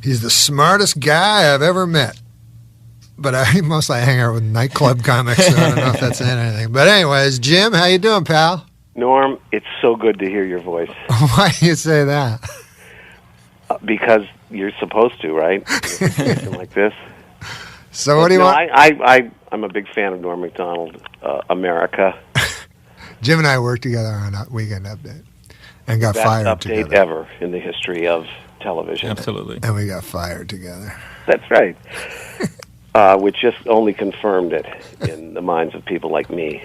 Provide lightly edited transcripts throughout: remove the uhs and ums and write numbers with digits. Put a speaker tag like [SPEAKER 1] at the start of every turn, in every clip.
[SPEAKER 1] He's the smartest guy I've ever met. But I mostly hang out with nightclub comics, so I don't know if that's saying anything. But anyways, Jim, how you doing, pal?
[SPEAKER 2] Norm, it's so good to hear your voice.
[SPEAKER 1] Why do you say that?
[SPEAKER 2] Because you're supposed to, right? In a situation like this.
[SPEAKER 1] So what do you want?
[SPEAKER 2] I'm a big fan of Norm Macdonald, America.
[SPEAKER 1] Jim and I worked together on a Weekend Update and got fired together.
[SPEAKER 2] Best update ever in the history of television.
[SPEAKER 3] Absolutely.
[SPEAKER 1] And we got fired together.
[SPEAKER 2] That's right. Which just only confirmed it in the minds of people like me.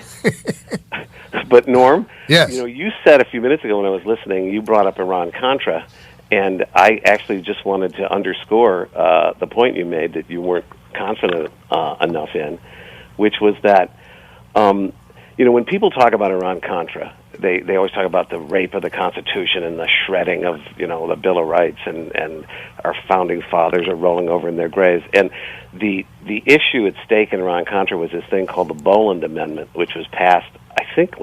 [SPEAKER 2] But Norm,
[SPEAKER 1] yes.
[SPEAKER 2] You said a few minutes ago when I was listening, you brought up Iran-Contra, and I actually just wanted to underscore the point you made that you weren't confident enough in, which was that, when people talk about Iran-Contra, they always talk about the rape of the Constitution and the shredding of, the Bill of Rights, and our founding fathers are rolling over in their graves. And the issue at stake in Iran-Contra was this thing called the Boland Amendment, which was passed, I think,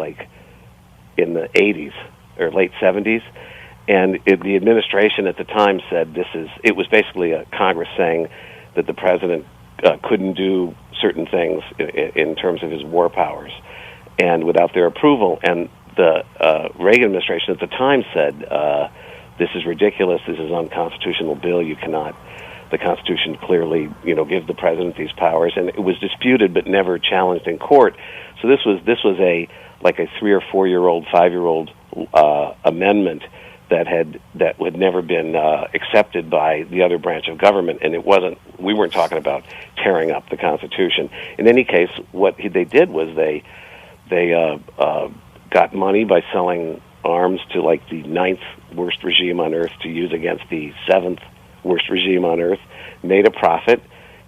[SPEAKER 2] in the 80s or late 70s. And the administration at the time said it was basically a Congress saying that the president couldn't do certain things in terms of his war powers, and without their approval. And the Reagan administration at the time said, this is ridiculous, this is an unconstitutional bill, you cannot, the Constitution clearly, gives the president these powers, and it was disputed but never challenged in court. So this was a 3 or 4 year old, 5-year-old amendment that had never been accepted by the other branch of government, and we weren't talking about tearing up the Constitution. In any case, what they did was they got money by selling arms to the 9th worst regime on earth to use against the 7th worst regime on earth, made a profit,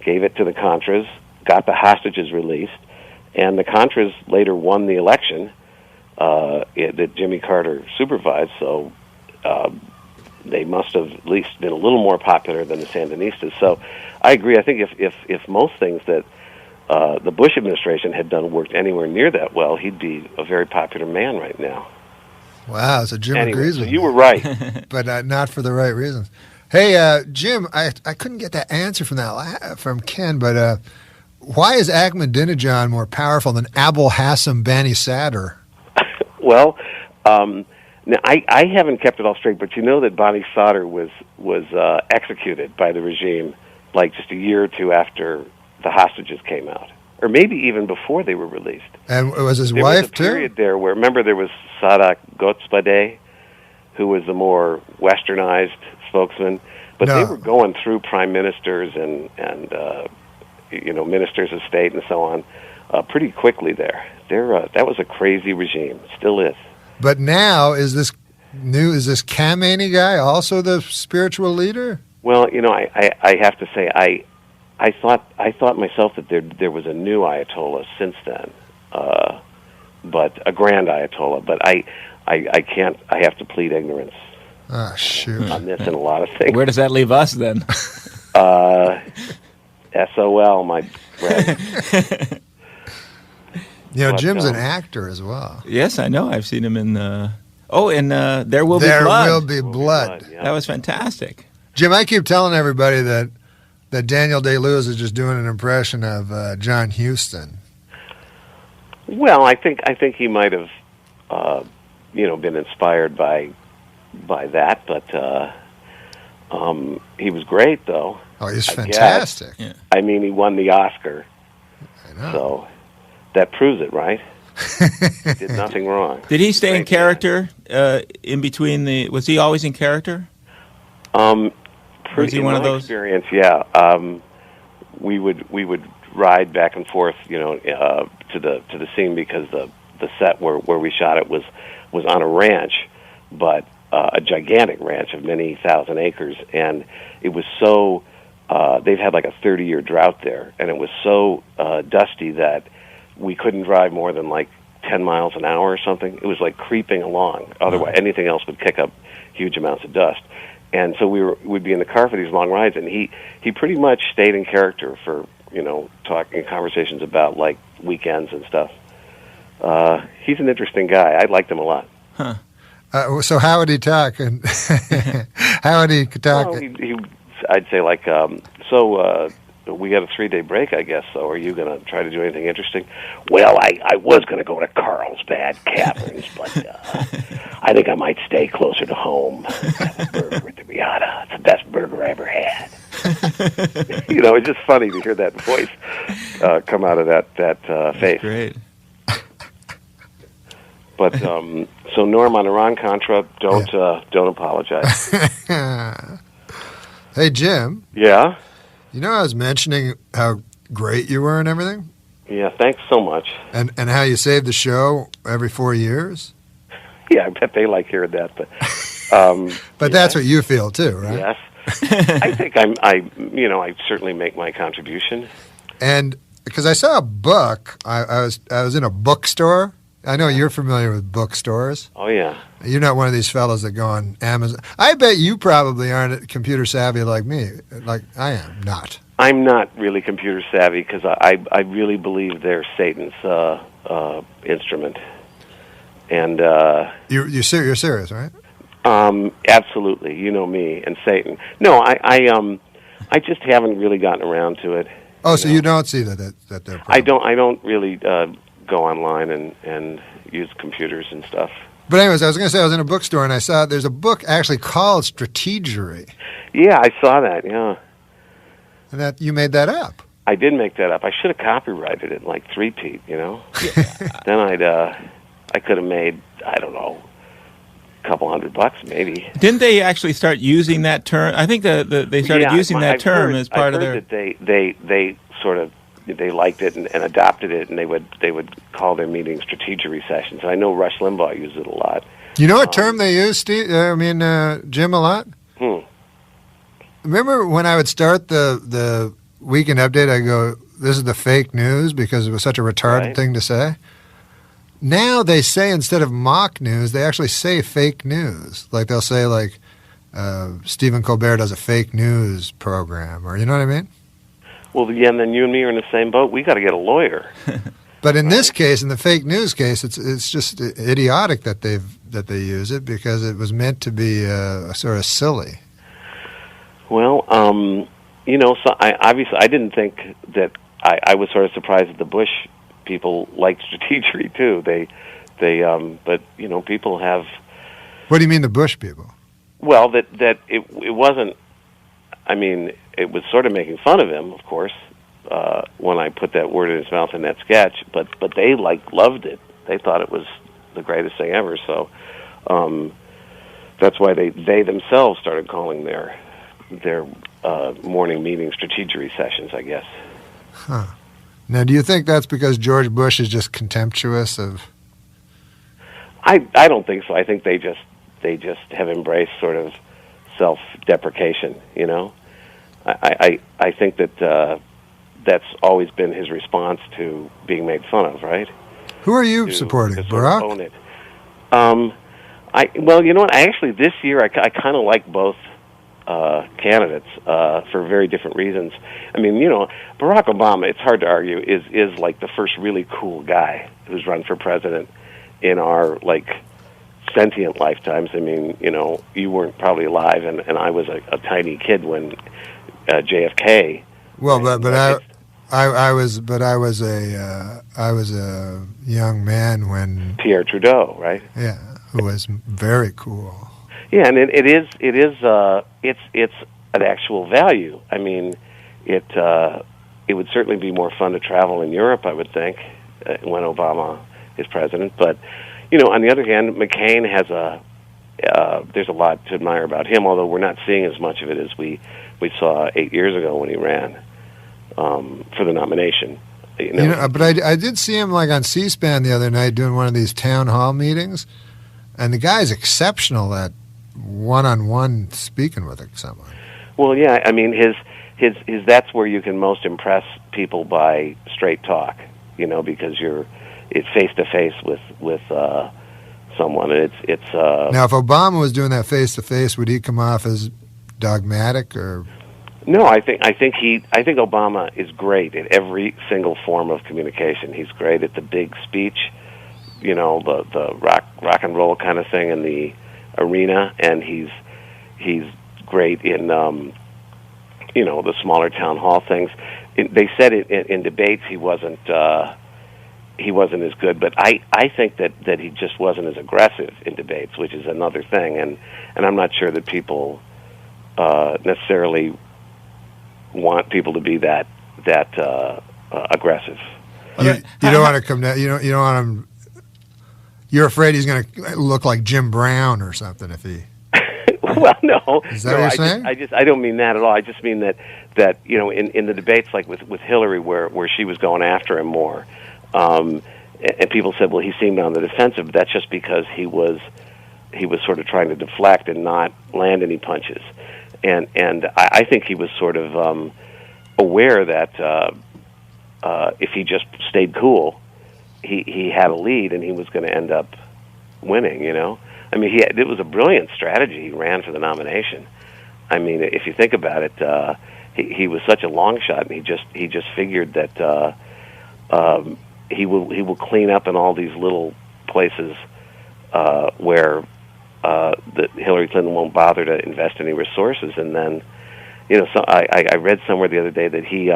[SPEAKER 2] gave it to the Contras, got the hostages released, and the Contras later won the election that Jimmy Carter supervised, so they must have at least been a little more popular than the Sandinistas. So I agree. I think if most things that the Bush administration had done worked anywhere near that well, he'd be a very popular man right now.
[SPEAKER 1] Wow, so Jim agrees with
[SPEAKER 2] you
[SPEAKER 1] me.
[SPEAKER 2] were right.
[SPEAKER 1] But not for the right reasons. Hey, Jim, I couldn't get that answer from Ken, but why is Ahmadinejad more powerful than Abul Hassan Bani Sadr?
[SPEAKER 2] Well, now I haven't kept it all straight, but you know that Bani Sadr was executed by the regime just a year or two after the hostages came out, or maybe even before they were released.
[SPEAKER 1] And it was his
[SPEAKER 2] wife,
[SPEAKER 1] wife,
[SPEAKER 2] too? There was a period there where, remember, there was Sadat Gottsbadeh, who was the more westernized spokesman, but they were going through prime ministers and ministers of state and so on pretty quickly there. That was a crazy regime, still is.
[SPEAKER 1] But now, is this Khamenei guy also the spiritual leader?
[SPEAKER 2] Well, I have to say, I thought myself that there was a new Ayatollah since then, but a grand Ayatollah. But I can't. I have to plead ignorance.
[SPEAKER 1] Oh, shoot.
[SPEAKER 2] On this and a lot of things.
[SPEAKER 3] Where does that leave us then?
[SPEAKER 2] SOL, my friend.
[SPEAKER 1] Jim's an actor as well.
[SPEAKER 3] Yes, I know. I've seen him in. There Will Be Blood.
[SPEAKER 1] There Will Be Blood.
[SPEAKER 2] Yeah.
[SPEAKER 3] That was fantastic.
[SPEAKER 1] Jim, I keep telling everybody that Daniel Day-Lewis is just doing an impression of John Huston.
[SPEAKER 2] Well, I think he might have, been inspired by that, but he was great, though.
[SPEAKER 1] Oh, he's fantastic.
[SPEAKER 3] Yeah.
[SPEAKER 2] I mean, he won the Oscar.
[SPEAKER 1] I know.
[SPEAKER 2] So that proves it, right? He did nothing wrong.
[SPEAKER 3] Did he stay in character in between was he always in character?
[SPEAKER 2] Was he one of those? Experience, yeah. We would ride back and forth, to the scene because the set where we shot it was on a ranch, but a gigantic ranch of many thousand acres, and it was so they've had a 30-year drought there, and it was so dusty that we couldn't drive more than 10 miles an hour or something. It was creeping along. Otherwise, anything else would kick up huge amounts of dust. And so we'd be in the car for these long rides, and he pretty much stayed in character for talking conversations about weekends and stuff. He's an interesting guy. I liked him a lot.
[SPEAKER 3] Huh.
[SPEAKER 1] So how would he talk? And how would he talk?
[SPEAKER 2] Well, he I'd say like, so we got a 3-day break, I guess. So are you going to try to do anything interesting? Well, I was going to go to Carlsbad Caverns, but I think I might stay closer to home. Have a burger at the Riata. It's the best burger I ever had. It's just funny to hear that voice come out of that face.
[SPEAKER 3] Great.
[SPEAKER 2] But so Norm, on Iran-Contra, don't apologize.
[SPEAKER 1] Hey, Jim.
[SPEAKER 2] Yeah?
[SPEAKER 1] I was mentioning how great you were and everything?
[SPEAKER 2] Yeah, thanks so much.
[SPEAKER 1] And how you saved the show every 4 years?
[SPEAKER 2] Yeah, I bet they like hearing that. But
[SPEAKER 1] but that's what you feel too, right?
[SPEAKER 2] Yes. I think I certainly make my contribution.
[SPEAKER 1] And because I saw a book, I was in a bookstore. I know you're familiar with bookstores.
[SPEAKER 2] Oh, yeah.
[SPEAKER 1] You're not one of these fellows that go on Amazon. I bet you probably aren't computer savvy like me, like I am not.
[SPEAKER 2] I'm not really computer savvy because I really believe they're Satan's instrument. And
[SPEAKER 1] you're serious, right?
[SPEAKER 2] Absolutely. You know me and Satan. No, I just haven't really gotten around to it.
[SPEAKER 1] Oh, so you don't see that they're.
[SPEAKER 2] I don't really go online and use computers and stuff.
[SPEAKER 1] But anyways, I was going to say I was in a bookstore and I saw there's a book actually called Strategery.
[SPEAKER 2] Yeah, I saw that. Yeah.
[SPEAKER 1] And that you made that up.
[SPEAKER 2] I did make that up. I should have copyrighted it like three-peat, Then I could have made, I don't know, a couple $100 maybe.
[SPEAKER 3] Didn't they actually start using that term? I think they started using that term as part of their.
[SPEAKER 2] That they sort of they liked it and adopted it, and they would call their meetings strategery sessions. And I know Rush Limbaugh used it a lot.
[SPEAKER 1] You know what term they use, Steve? Jim, a lot. Remember when I would start the weekend update? I go, "This is the fake news," because it was such a retarded thing to say. Now they say instead of mock news, they actually say fake news. Like they'll say Stephen Colbert does a fake news program, or you know what I mean?
[SPEAKER 2] Well, yeah, and then you and me are in the same boat. We got to get a lawyer.
[SPEAKER 1] But in this case, in the fake news case, it's just idiotic that they use it because it was meant to be sort of silly. Well,
[SPEAKER 2] so I didn't think that. I was sort of surprised that the Bush people liked strategery too. But people have.
[SPEAKER 1] What do you mean the Bush people?
[SPEAKER 2] Well, that it wasn't. I mean, it was sort of making fun of him, of course, when I put that word in his mouth in that sketch. But they loved it. They thought it was the greatest thing ever. So that's why they themselves started calling their morning meeting strategery sessions, I guess.
[SPEAKER 1] Huh. Now, do you think that's because George Bush is just contemptuous of?
[SPEAKER 2] I don't think so. I think they just have embraced sort of self-deprecation. I think that that's always been his response to being made fun of. Right?
[SPEAKER 1] Who are you supporting, Barack?
[SPEAKER 2] Own it. Well, you know what? Actually, this year I kind of like both candidates for very different reasons. I mean, Barack Obama, it's hard to argue, is like the first really cool guy who's run for president in our sentient lifetimes. I mean, you weren't probably alive, and I was a tiny kid when JFK.
[SPEAKER 1] Well, I was a young man when
[SPEAKER 2] Pierre Trudeau, right?
[SPEAKER 1] Yeah, who was very cool.
[SPEAKER 2] Yeah, and it's an actual value. I mean, it would certainly be more fun to travel in Europe, I would think, when Obama is president. But on the other hand, McCain has there's a lot to admire about him. Although we're not seeing as much of it as we saw 8 years ago when he ran for the nomination.
[SPEAKER 1] But I did see him on C-SPAN the other night doing one of these town hall meetings, and the guy's exceptional at one-on-one speaking with someone.
[SPEAKER 2] Well, yeah, I mean his that's where you can most impress people by straight talk, because it's face to face with someone. It's
[SPEAKER 1] now if Obama was doing that face to face, would he come off as dogmatic or?
[SPEAKER 2] No, I think Obama is great at every single form of communication. He's great at the big speech, the rock and roll kind of thing in the arena, and he's great in the smaller town hall things. They said in debates he wasn't as good, but I think that he just wasn't as aggressive in debates, which is another thing, and I'm not sure that people necessarily want people to be that aggressive.
[SPEAKER 1] You don't want to come down. You don't want him. You're afraid he's going to look like Jim Brown or something if he.
[SPEAKER 2] Well, no.
[SPEAKER 1] Is that what you're saying?
[SPEAKER 2] I don't mean that at all. I just mean that in the debates, like with Hillary, where she was going after him more, and people said, well, he seemed on the defensive. But that's just because he was sort of trying to deflect and not land any punches, and I think he was sort of aware that if he just stayed cool, he had a lead and he was going to end up winning. I mean, it was a brilliant strategy. He ran for the nomination. I mean, if you think about it, he was such a long shot, and he just figured that he will clean up in all these little places where that Hillary Clinton won't bother to invest any resources. And then, so I read somewhere the other day that he,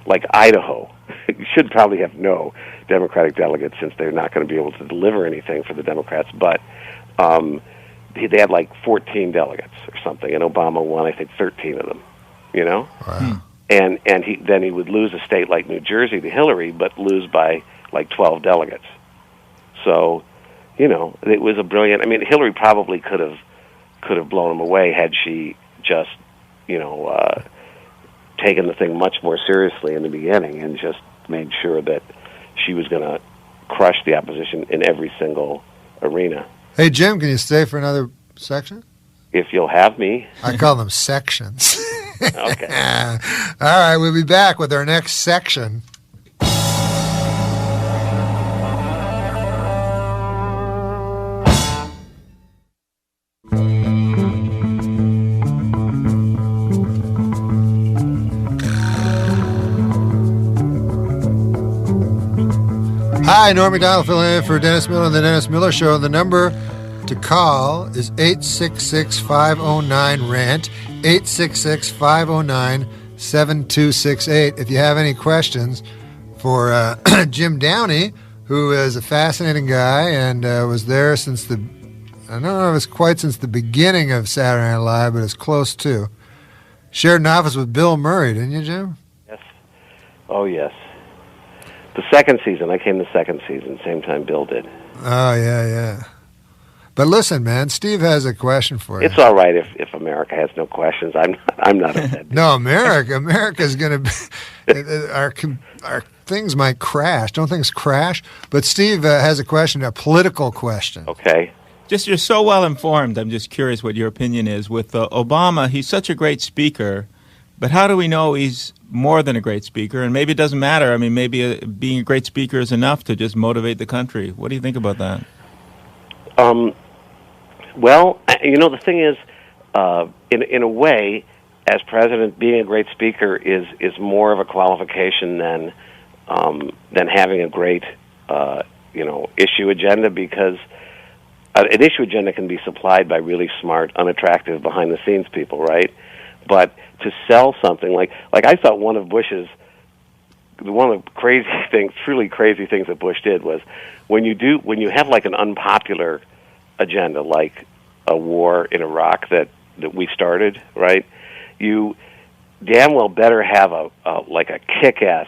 [SPEAKER 2] like Idaho, should probably have no Democratic delegates since they're not going to be able to deliver anything for the Democrats, but they had like 14 delegates or something, and Obama won, I think, 13 of them.
[SPEAKER 1] Wow.
[SPEAKER 2] And he would lose a state like New Jersey to Hillary, but lose by like 12 delegates. So, it was a brilliant. I mean, Hillary probably could have blown him away had she just, taken the thing much more seriously in the beginning and just made sure that she was going to crush the opposition in every single arena.
[SPEAKER 1] Hey, Jim, can you stay for another section?
[SPEAKER 2] If you'll have me.
[SPEAKER 1] I call them sections.
[SPEAKER 2] Okay.
[SPEAKER 1] All right, we'll be back with our next section. Hi, Norm Macdonald filling in for Dennis Miller on The Dennis Miller Show. The number to call is 866-509-RANT, 866-509-7268. If you have any questions for Jim Downey, who is a fascinating guy and was there since I don't know if it's quite since the beginning of Saturday Night Live, but it's close to. Shared an office with Bill Murray, didn't you, Jim?
[SPEAKER 2] Yes. Oh, yes. The second season. I came the second season, same time Bill did.
[SPEAKER 1] Oh, yeah. But listen, man, Steve has a question for you.
[SPEAKER 2] It's all right if America has no questions. I'm not upset.
[SPEAKER 1] No, America's going to be... our things might crash. Don't things crash? But Steve has a question, a political question.
[SPEAKER 2] Okay.
[SPEAKER 3] You're so well informed. I'm just curious what your opinion is. With Obama, he's such a great speaker, but how do we know he's more than a great speaker? And maybe it doesn't matter. I mean, maybe being a great speaker is enough to just motivate the country. What do you think about that?
[SPEAKER 2] Well, the thing is, in a way, as president, being a great speaker is more of a qualification than having a great issue agenda, because an issue agenda can be supplied by really smart, unattractive, behind-the-scenes people, right? But to sell something like I thought one of the truly crazy things that Bush did was when you have like an unpopular agenda, like a war in Iraq that we started, right? You damn well better have a kick-ass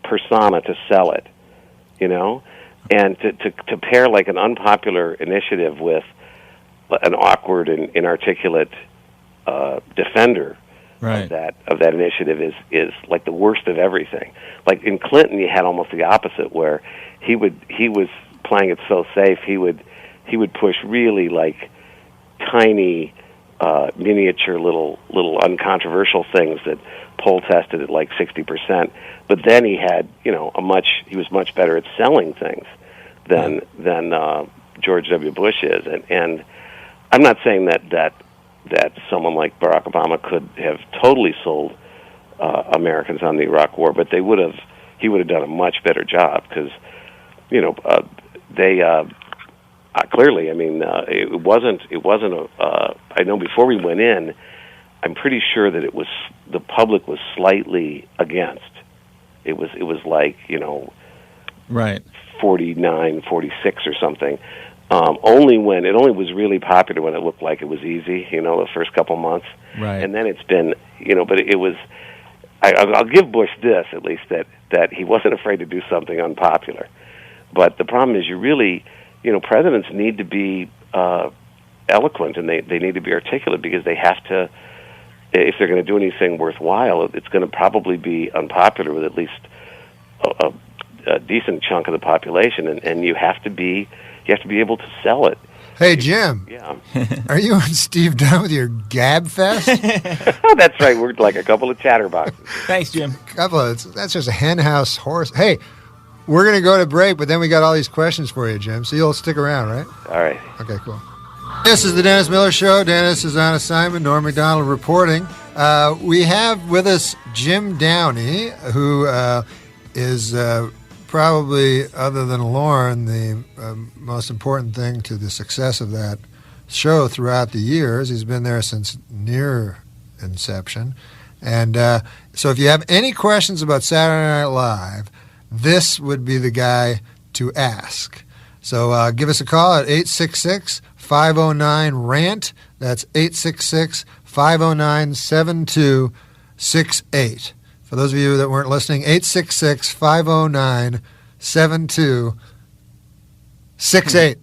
[SPEAKER 2] persona to sell it, and to pair like an unpopular initiative with an awkward and inarticulate defender
[SPEAKER 3] right.
[SPEAKER 2] of that initiative is like the worst of everything. Like in Clinton, you had almost the opposite, where he was playing it so safe. He would push really like tiny, miniature little uncontroversial things that poll tested at like 60%. But then he had he was much better at selling things than George W. Bush is, and I'm not saying that someone like Barack Obama could have totally sold Americans on the Iraq War, but he would have done a much better job, because they clearly, I mean, it wasn't I know before we went in, I'm pretty sure that the public was slightly against. It was like,
[SPEAKER 3] right,
[SPEAKER 2] 49-46 or something. Only was really popular when it looked like it was easy, the first couple months.
[SPEAKER 3] right,
[SPEAKER 2] And then it's been, but it was. I'll give Bush this, at least, that he wasn't afraid to do something unpopular. But the problem is, presidents need to be eloquent, and they need to be articulate, because they have to, if they're going to do anything worthwhile, it's going to probably be unpopular with at least a decent chunk of the population, and you have to be able to sell it.
[SPEAKER 1] Hey, Jim.
[SPEAKER 2] Yeah.
[SPEAKER 1] Are you and Steve done with your gab fest?
[SPEAKER 2] Oh, that's right. We're like a couple of chatterboxes.
[SPEAKER 3] Thanks, Jim.
[SPEAKER 1] That's just a hen house horse. Hey, we're going to go to break, but then we got all these questions for you, Jim. So you'll stick around, right?
[SPEAKER 2] All right.
[SPEAKER 1] Okay, cool. This is the Dennis Miller Show. Dennis is on assignment. Norm Macdonald reporting. We have with us Jim Downey, who is probably, other than Lauren, the most important thing to the success of that show throughout the years. He's been there since near inception. And so if you have any questions about Saturday Night Live, this would be the guy to ask. So give us a call at 866-509-RANT. That's 866-509-7268. For those of you that weren't listening, 866-509-7268.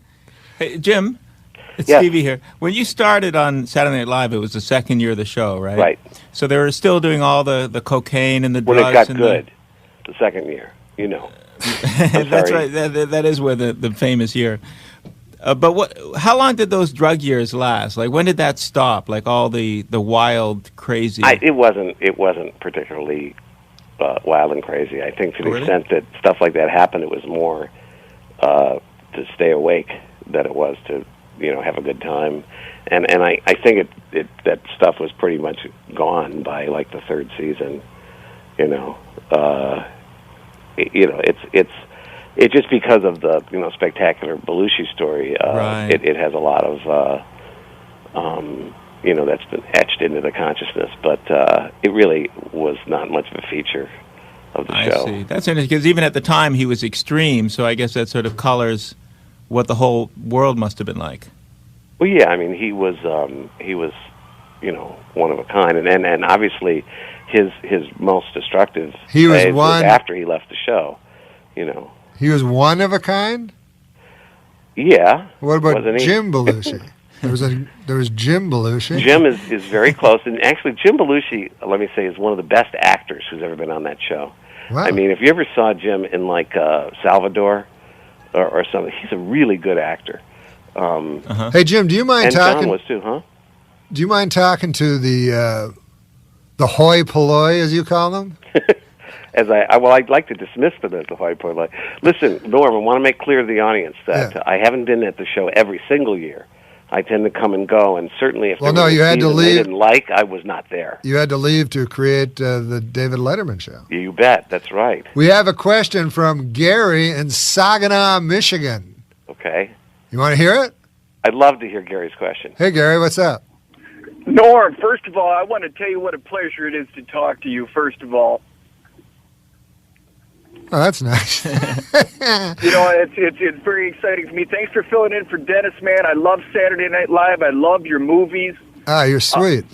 [SPEAKER 3] Hey, Jim, it's
[SPEAKER 2] Yes.
[SPEAKER 3] Stevie here. When you started on Saturday Night Live, it was the second year of the show, right?
[SPEAKER 2] Right.
[SPEAKER 3] So they were still doing all the cocaine and the
[SPEAKER 2] When
[SPEAKER 3] drugs.
[SPEAKER 2] it got
[SPEAKER 3] and
[SPEAKER 2] good, the second year, I'm
[SPEAKER 3] That's
[SPEAKER 2] sorry.
[SPEAKER 3] right. That is where the famous year. But how long did those drug years last? Like, when did that stop? Like all the wild, crazy.
[SPEAKER 2] It wasn't particularly wild and crazy. I think to the
[SPEAKER 3] Really?
[SPEAKER 2] extent that stuff like that happened, it was more to stay awake than it was to have a good time. And I think that stuff was pretty much gone by like the third season. It's just because of the spectacular Belushi story.
[SPEAKER 3] Right.
[SPEAKER 2] It has a lot of that's been etched into the consciousness, but it really was not much of a feature of the show.
[SPEAKER 3] I see. That's interesting, because even at the time he was extreme, so I guess that sort of colors what the whole world must have been like.
[SPEAKER 2] Well, yeah, I mean, he was one of a kind, and obviously his most destructive phase was after he left the show.
[SPEAKER 1] He was one of a kind?
[SPEAKER 2] Yeah.
[SPEAKER 1] What about Jim Belushi? There was Jim Belushi.
[SPEAKER 2] Jim is very close, and actually Jim Belushi, let me say, is one of the best actors who's ever been on that show.
[SPEAKER 1] Wow.
[SPEAKER 2] I mean, if you ever saw Jim in like Salvador or something, he's a really good actor.
[SPEAKER 1] Hey Jim, do you mind talking?
[SPEAKER 2] John was too, huh?
[SPEAKER 1] Do you mind talking to the hoi polloi, as you call them?
[SPEAKER 2] I'd like to dismiss them as the hoi polloi. Listen, Norm, I want to make clear to the audience that I haven't been at the show every single year. I tend to come and go, and certainly if there was
[SPEAKER 1] you
[SPEAKER 2] a
[SPEAKER 1] had to
[SPEAKER 2] season
[SPEAKER 1] leave.
[SPEAKER 2] I didn't like, I was not there.
[SPEAKER 1] You had to leave to create the David Letterman show.
[SPEAKER 2] You bet, that's right.
[SPEAKER 1] We have a question from Gary in Saginaw, Michigan.
[SPEAKER 2] Okay.
[SPEAKER 1] You want to hear it?
[SPEAKER 2] I'd love to hear Gary's question.
[SPEAKER 1] Hey, Gary, what's up?
[SPEAKER 4] Norm, first of all, I want to tell you what a pleasure it is to talk to you, first of all.
[SPEAKER 1] Oh, that's nice.
[SPEAKER 4] It's very exciting for me. Thanks for filling in for Dennis, man. I love Saturday Night Live. I love your movies.
[SPEAKER 1] Ah, you're sweet.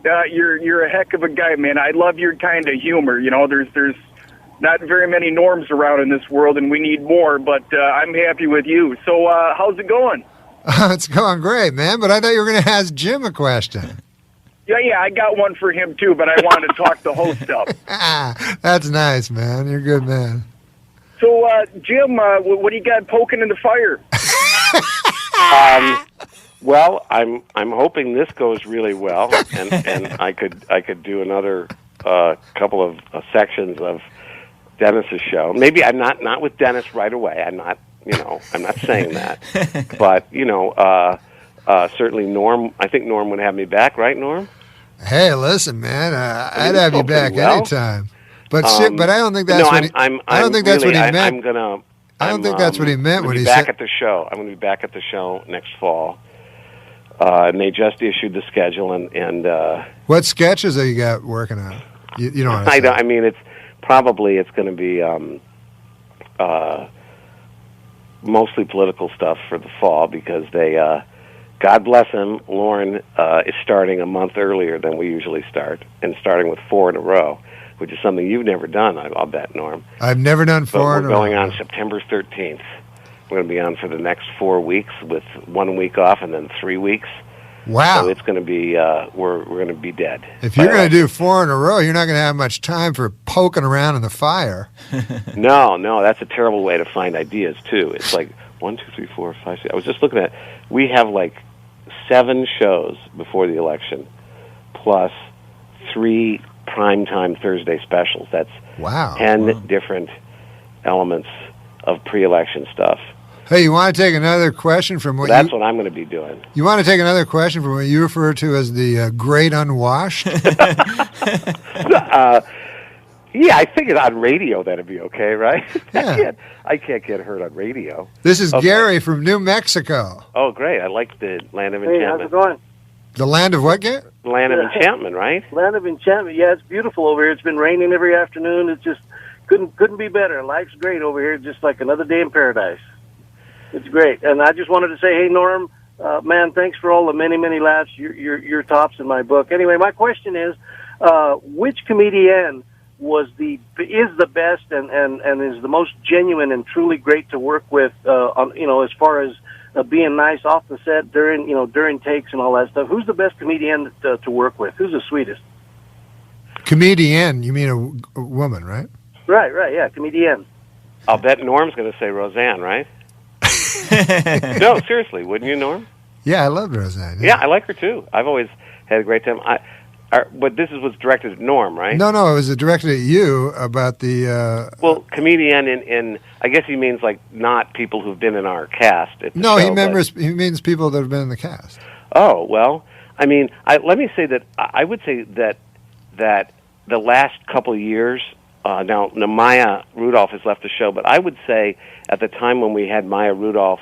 [SPEAKER 4] You're a heck of a guy, man. I love your kind of humor. There's not very many Norms around in this world, and we need more, but I'm happy with you. So how's it going?
[SPEAKER 1] It's going great, man, but I thought you were going to ask Jim a question.
[SPEAKER 4] Yeah, I got one for him, too, but I wanted to talk the host up.
[SPEAKER 1] That's nice, man. You're a good man.
[SPEAKER 4] So, Jim, what do you got poking in the fire?
[SPEAKER 2] Well, I'm hoping this goes really well, and I could do another couple of sections of Dennis's show. Maybe I'm not with Dennis right away. I'm not saying that, but certainly Norm. I think Norm would have me back, right, Norm?
[SPEAKER 1] Hey, listen, man. I'd have you back anytime. But but I don't think that's what he. I don't think that's what he meant. I don't think that's what he meant when he
[SPEAKER 2] said.
[SPEAKER 1] At
[SPEAKER 2] the show. I'm going to be back at the show next fall. And they just issued the schedule. And
[SPEAKER 1] what sketches are you got working on? You don't want to say.
[SPEAKER 2] I mean, it's going to be mostly political stuff for the fall because they, God bless him, Lauren is starting a month earlier than we usually start, and starting with 4 in a row, which is something you've never done, I'll bet, Norm.
[SPEAKER 1] I've never done 4 in a row.
[SPEAKER 2] We're going on September 13th. We're going to be on for the next 4 weeks with 1 week off and then 3 weeks.
[SPEAKER 1] Wow.
[SPEAKER 2] So it's going to be, we're going to be dead.
[SPEAKER 1] If you're going to do 4 in a row, you're not going to have much time for poking around in the fire.
[SPEAKER 2] No, that's a terrible way to find ideas, too. It's like 1, 2, 3, 4, 5, 6. I was just looking at, we have like 7 shows before the election, plus 3 primetime Thursday specials. That's 10 different elements of pre-election stuff.
[SPEAKER 1] Hey, you want to take another question from what
[SPEAKER 2] That's what I'm going to be doing.
[SPEAKER 1] You want to take another question from what you refer to as the great unwashed?
[SPEAKER 2] Yeah, I figured on radio that'd be okay, right?
[SPEAKER 1] Yeah.
[SPEAKER 2] I can't get hurt on radio.
[SPEAKER 1] This is Gary from New Mexico.
[SPEAKER 2] Oh, great. I like the Land of
[SPEAKER 5] Hey,
[SPEAKER 2] Enchantment.
[SPEAKER 5] how's it going?
[SPEAKER 1] The land of what, Gary?
[SPEAKER 2] Land of Enchantment, right?
[SPEAKER 5] Land of Enchantment. Yeah, it's beautiful over here. It's been raining every afternoon. It's just couldn't be better. Life's great over here, just like another day in paradise. It's great. And I just wanted to say, hey, Norm, man, thanks for all the many, many laughs. You're tops in my book. Anyway, my question is, which comedian is the best and is the most genuine and truly great to work with, as far as being nice off the set during takes and all that stuff? Who's the best comedian to work with? Who's the sweetest?
[SPEAKER 1] Comedian, you mean a woman, right?
[SPEAKER 5] Right, yeah, comedian.
[SPEAKER 2] I'll bet Norm's going to say Roseanne, right? No, seriously, wouldn't you, Norm?
[SPEAKER 1] Yeah, I loved Roseanne.
[SPEAKER 2] Yeah, I like her too. I've always had a great time. But this was directed at Norm, right?
[SPEAKER 1] No, it was directed at you about the...
[SPEAKER 2] well, comedian in I guess he means like not people who've been in our cast.
[SPEAKER 1] No, he means people that have been in the cast.
[SPEAKER 2] Oh, well, I mean, let me say that I would say that the last couple of years, now Maya Rudolph has left the show, but I would say at the time when we had Maya Rudolph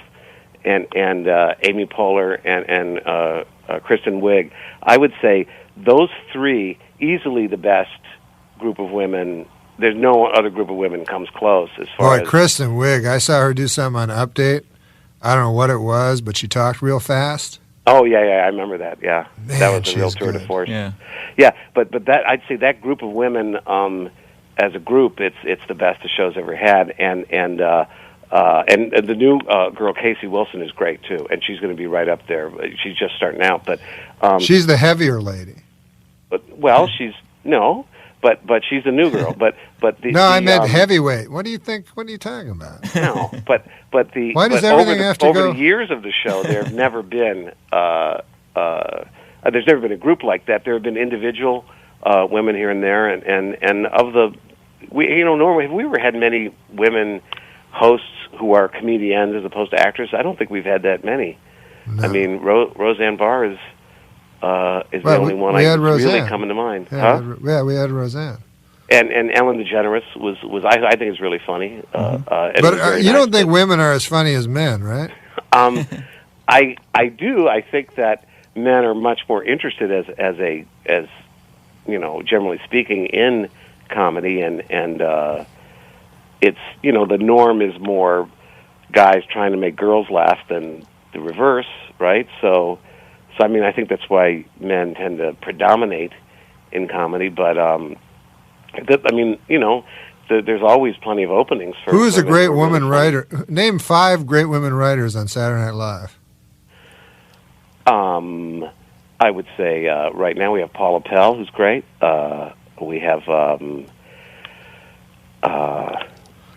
[SPEAKER 2] and Amy Poehler and Kristen Wiig, I would say those 3 easily the best group of women. There's no other group of women comes close as far as
[SPEAKER 1] Kristen Wiig. I saw her do something on Update. I don't know what it was, but she talked real fast.
[SPEAKER 2] Oh yeah, I remember that. Yeah,
[SPEAKER 1] Man,
[SPEAKER 2] that was a real tour de force.
[SPEAKER 3] Yeah,
[SPEAKER 2] but that I'd say that group of women as a group, it's the best the show's ever had, and the new girl Casey Wilson is great too, and she's going to be right up there. She's just starting out, but
[SPEAKER 1] she's the heavier lady.
[SPEAKER 2] But she's she's the new girl. But
[SPEAKER 1] I meant heavyweight. What do you think? What are you talking about?
[SPEAKER 2] No, but the
[SPEAKER 1] why does everything have to go
[SPEAKER 2] over the years of the show? There have never been there's never been a group like that. There have been individual women here and there, and of the normally have we ever had many women hosts who are comedians as opposed to actors? I don't think we've had that many. No. I mean, Roseanne Barr is the only one really coming to mind.
[SPEAKER 1] Yeah, we had Roseanne.
[SPEAKER 2] And Ellen DeGeneres was I think is really funny.
[SPEAKER 1] But you don't think women are as funny as men, right?
[SPEAKER 2] I do. I think that men are much more interested as generally speaking in comedy and it's the norm is more guys trying to make girls laugh than the reverse, right? So I mean, I think that's why men tend to predominate in comedy. But there's always plenty of openings for.
[SPEAKER 1] Who is a great woman writer? Name 5 great women writers on Saturday Night Live.
[SPEAKER 2] I would say right now we have Paula Pell, who's great. We have.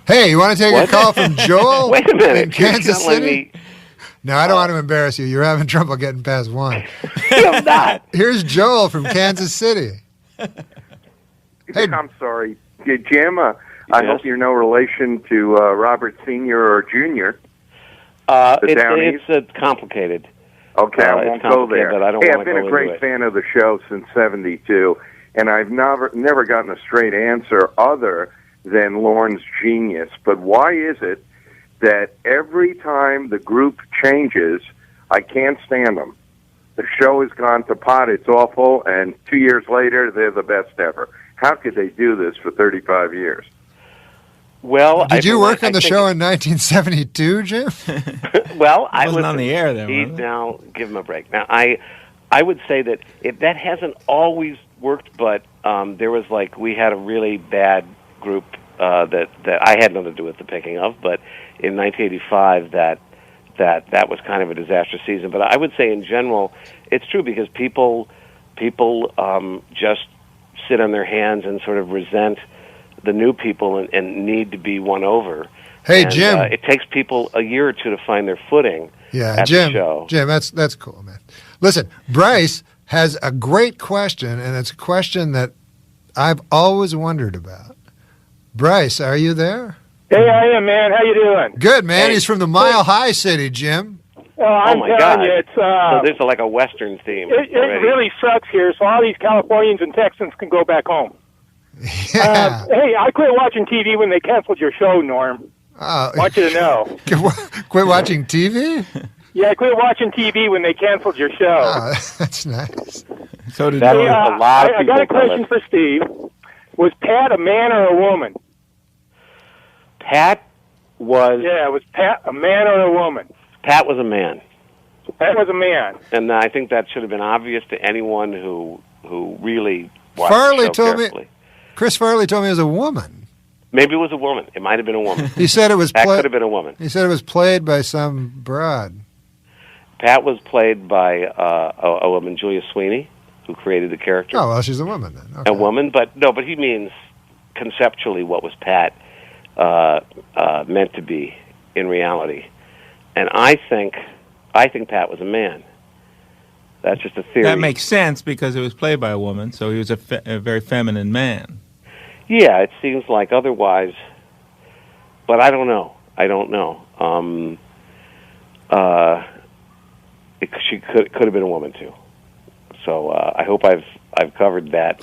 [SPEAKER 1] Hey, you want to take a call from Joel?
[SPEAKER 2] Wait a minute,
[SPEAKER 1] in Kansas City? No, I don't want to embarrass you. You're having trouble getting past 1.
[SPEAKER 2] I'm not.
[SPEAKER 1] Here's Joel from Kansas City.
[SPEAKER 6] Hey, I'm sorry, Jim. I hope you're no relation to Robert Sr. or Jr.
[SPEAKER 2] It's complicated.
[SPEAKER 6] Okay, I won't go there.
[SPEAKER 2] But I don't
[SPEAKER 6] I've been a great fan of the show since '72, and I've never gotten a straight answer other than Lorne's genius. But why is it that every time the group changes, I can't stand them? The show has gone to pot. It's awful. And 2 years later, they're the best ever. How could they do this for 35 years?
[SPEAKER 2] Well,
[SPEAKER 1] did you work on the show in 1972, Jim?
[SPEAKER 2] Well, I
[SPEAKER 3] wasn't on the air then.
[SPEAKER 2] Now, give him a break. Now, I would say that that hasn't always worked, but there was we had a really bad group that I had nothing to do with the picking of, but in 1985 that was kind of a disastrous season. But I would say in general, it's true because people just sit on their hands and sort of resent the new people and need to be won over.
[SPEAKER 1] Hey,
[SPEAKER 2] and,
[SPEAKER 1] Jim.
[SPEAKER 2] It takes people a year or two to find their footing at
[SPEAKER 1] Jim,
[SPEAKER 2] the show.
[SPEAKER 1] Jim, that's cool, man. Listen, Bryce has a great question, and it's a question that I've always wondered about. Bryce, are you there?
[SPEAKER 7] Hey, I am, man. How you doing?
[SPEAKER 1] Good, man.
[SPEAKER 2] Hey.
[SPEAKER 1] He's from the Mile High City, Jim.
[SPEAKER 7] I'm
[SPEAKER 2] my
[SPEAKER 7] telling
[SPEAKER 2] God.
[SPEAKER 7] you, it's
[SPEAKER 2] So there's like a Western theme.
[SPEAKER 7] it
[SPEAKER 2] already.
[SPEAKER 7] really sucks here. So all these Californians and Texans can go back home.
[SPEAKER 1] Yeah.
[SPEAKER 7] Hey, I quit watching TV when they canceled your show, Norm. Want you to know.
[SPEAKER 1] Quit watching TV?
[SPEAKER 7] Yeah, I quit watching TV when they canceled your show.
[SPEAKER 1] Oh, that's nice.
[SPEAKER 3] So did
[SPEAKER 2] That
[SPEAKER 3] you.
[SPEAKER 2] was a lot of
[SPEAKER 7] I got a
[SPEAKER 2] people
[SPEAKER 7] question for Steve. Was Pat a man or a woman?
[SPEAKER 2] Pat was
[SPEAKER 7] Pat a man or a woman?
[SPEAKER 2] Pat was a man.
[SPEAKER 7] Pat was a man.
[SPEAKER 2] And I think that should have been obvious to anyone who really watched
[SPEAKER 1] Farley
[SPEAKER 2] the show
[SPEAKER 1] told
[SPEAKER 2] carefully.
[SPEAKER 1] me. Chris Farley told me it was a woman.
[SPEAKER 2] Maybe it was a woman. It might have been a woman.
[SPEAKER 1] He said it was
[SPEAKER 2] Pat could have been a woman.
[SPEAKER 1] He said it was played by some broad.
[SPEAKER 2] Pat was played by a woman, Julia Sweeney, who created the character.
[SPEAKER 1] Oh, well, she's a woman then. Okay.
[SPEAKER 2] A woman, but he means conceptually what was Pat meant to be in reality. And I think Pat was a man. That's just a theory.
[SPEAKER 3] That makes sense because it was played by a woman, so he was a very feminine man.
[SPEAKER 2] Yeah, it seems like otherwise, but I don't know. She could have been a woman too. So I hope I've covered that.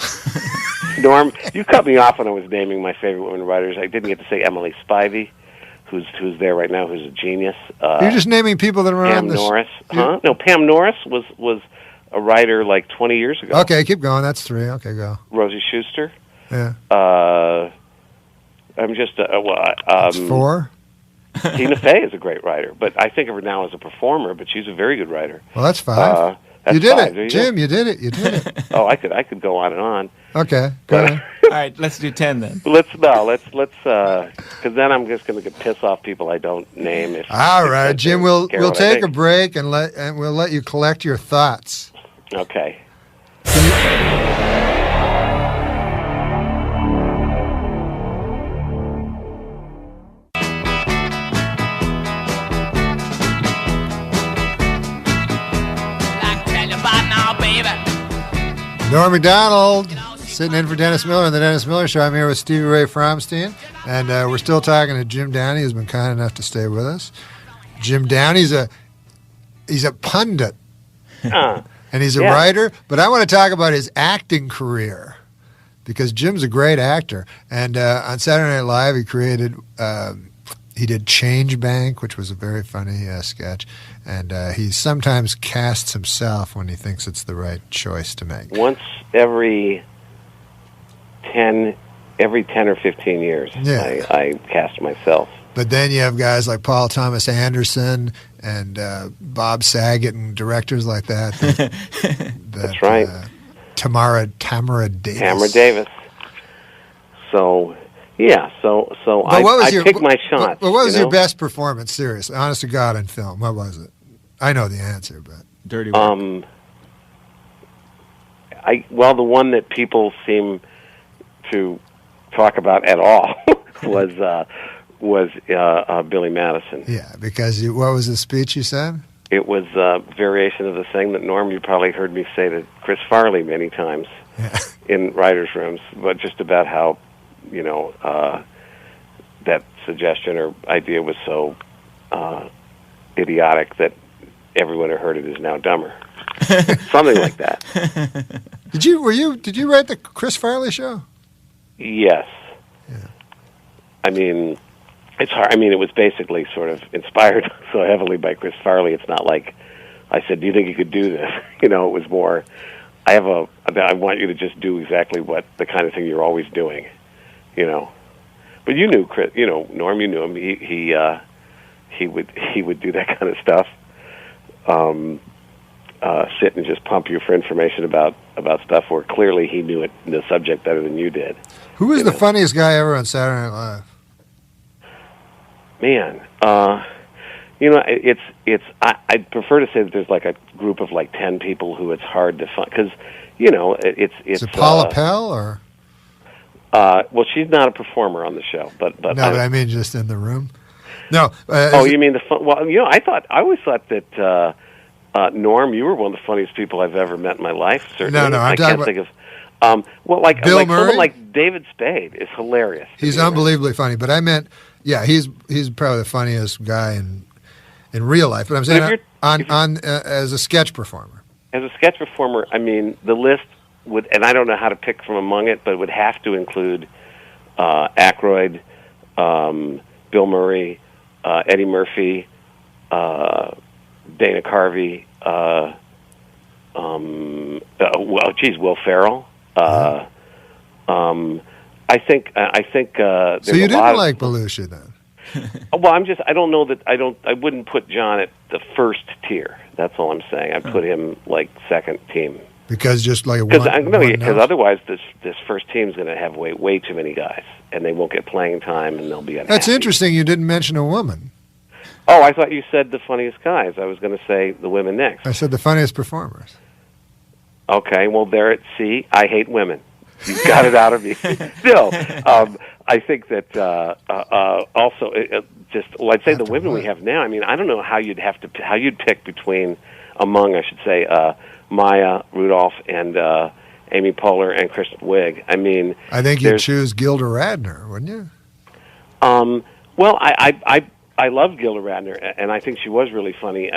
[SPEAKER 2] Norm, you cut me off when I was naming my favorite women writers. I didn't get to say Emily Spivey, who's there right now, who's a genius.
[SPEAKER 1] You're just naming people that were
[SPEAKER 2] Pam
[SPEAKER 1] on this.
[SPEAKER 2] Norris. Huh? No, Pam Norris was a writer like 20 years ago.
[SPEAKER 1] Okay, keep going. That's 3. Okay, go.
[SPEAKER 2] Rosie Schuster.
[SPEAKER 1] Yeah.
[SPEAKER 2] I'm just
[SPEAKER 1] That's 4.
[SPEAKER 2] Tina Fey is a great writer, but I think of her now as a performer. But she's a very good writer.
[SPEAKER 1] Well, that's 5.
[SPEAKER 2] That's
[SPEAKER 1] you did
[SPEAKER 2] 5.
[SPEAKER 1] it, Jim. You did it.
[SPEAKER 2] Oh, I could go on and on.
[SPEAKER 1] Okay, go ahead.
[SPEAKER 3] All right, let's do 10 then.
[SPEAKER 2] Let's because then I'm just going to piss off people I don't name.
[SPEAKER 1] All right, Jim. We'll
[SPEAKER 2] care what I
[SPEAKER 1] take a
[SPEAKER 2] think.
[SPEAKER 1] break and we'll let you collect your thoughts.
[SPEAKER 2] Okay.
[SPEAKER 1] Norm Macdonald, sitting in for Dennis Miller on the Dennis Miller Show. I'm here with Stevie Ray Fromstein, and we're still talking to Jim Downey, who's been kind enough to stay with us. Jim Downey's he's a pundit, and he's a writer. But I want to talk about his acting career because Jim's a great actor. And on Saturday Night Live, he did Change Bank, which was a very funny sketch. And he sometimes casts himself when he thinks it's the right choice to make.
[SPEAKER 2] Once every 10 or 15 years, I cast myself.
[SPEAKER 1] But then you have guys like Paul Thomas Anderson and Bob Saget and directors like that.
[SPEAKER 2] That's right.
[SPEAKER 1] Tamara Davis.
[SPEAKER 2] Tamara Davis. So... Yeah, so I pick my shots.
[SPEAKER 1] But what was your best performance, seriously, honest to God, in film? What was it? I know the answer, but
[SPEAKER 3] Dirty Work.
[SPEAKER 2] The one that people seem to talk about at all was Billy Madison.
[SPEAKER 1] Yeah, because what was the speech you said?
[SPEAKER 2] It was a variation of the thing that Norm, you probably heard me say to Chris Farley many times in writers' rooms, but just about how that suggestion or idea was so idiotic that everyone who heard it is now dumber. Something like that.
[SPEAKER 1] Did you write the Chris Farley show?
[SPEAKER 2] Yes.
[SPEAKER 1] Yeah.
[SPEAKER 2] I mean, it's hard. I mean, it was basically sort of inspired so heavily by Chris Farley. It's not like I said, "Do you think you could do this?" It was more, I want you to just do exactly what the kind of thing you're always doing, But you knew Chris, Norm. You knew him. He would do that kind of stuff. Sit and just pump you for information about stuff where clearly he knew the subject better than you did.
[SPEAKER 1] Who was the funniest guy ever on Saturday Night Live?
[SPEAKER 2] Man, I'd prefer to say that there's like a group of like 10 people who it's hard to find because it's
[SPEAKER 1] Is it Paula Pell or?
[SPEAKER 2] Well, she's not a performer on the show, but
[SPEAKER 1] no, but I mean just in the room. No.
[SPEAKER 2] You mean the fun? Well, I always thought that Norm, you were one of the funniest people I've ever met in my life. Certainly,
[SPEAKER 1] No,
[SPEAKER 2] I can't think of. Bill Murray? Someone like David Spade is hilarious.
[SPEAKER 1] He's unbelievably funny, but I meant, he's probably the funniest guy in real life. But I'm saying as a sketch performer.
[SPEAKER 2] As a sketch performer, I mean, the list would, and I don't know how to pick from among it, but it would have to include Aykroyd, Bill Murray, Eddie Murphy, Dana Carvey, Will Ferrell. I think.
[SPEAKER 1] So you didn't like Belushi then?
[SPEAKER 2] Well, I don't know that. I wouldn't put John at the first tier. That's all I'm saying. I'd put him like second team.
[SPEAKER 1] Because just like
[SPEAKER 2] because otherwise this first team's going to have way too many guys, and they won't get playing time, and they'll be unhappy.
[SPEAKER 1] That's interesting. You didn't mention a woman.
[SPEAKER 2] Oh, I thought you said the funniest guys. I was going to say the women next.
[SPEAKER 1] I said the funniest performers.
[SPEAKER 2] Okay, well, see, I hate women. You got it out of me. Still, I think that also, I'd say the women we have now. I mean, I don't know how you'd pick among, I should say, Maya Rudolph and Amy Poehler and Kristen Wiig. I mean,
[SPEAKER 1] I think you'd choose Gilda Radner, wouldn't you?
[SPEAKER 2] Well, I loved Gilda Radner, and I think she was really funny.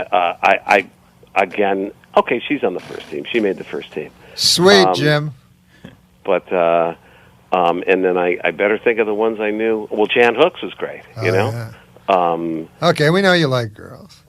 [SPEAKER 2] Okay, she's on the first team. She made the first team.
[SPEAKER 1] Sweet, Jim.
[SPEAKER 2] But and then I better think of the ones I knew. Well, Jan Hooks was great.
[SPEAKER 1] Yeah. Okay, we know you like girls.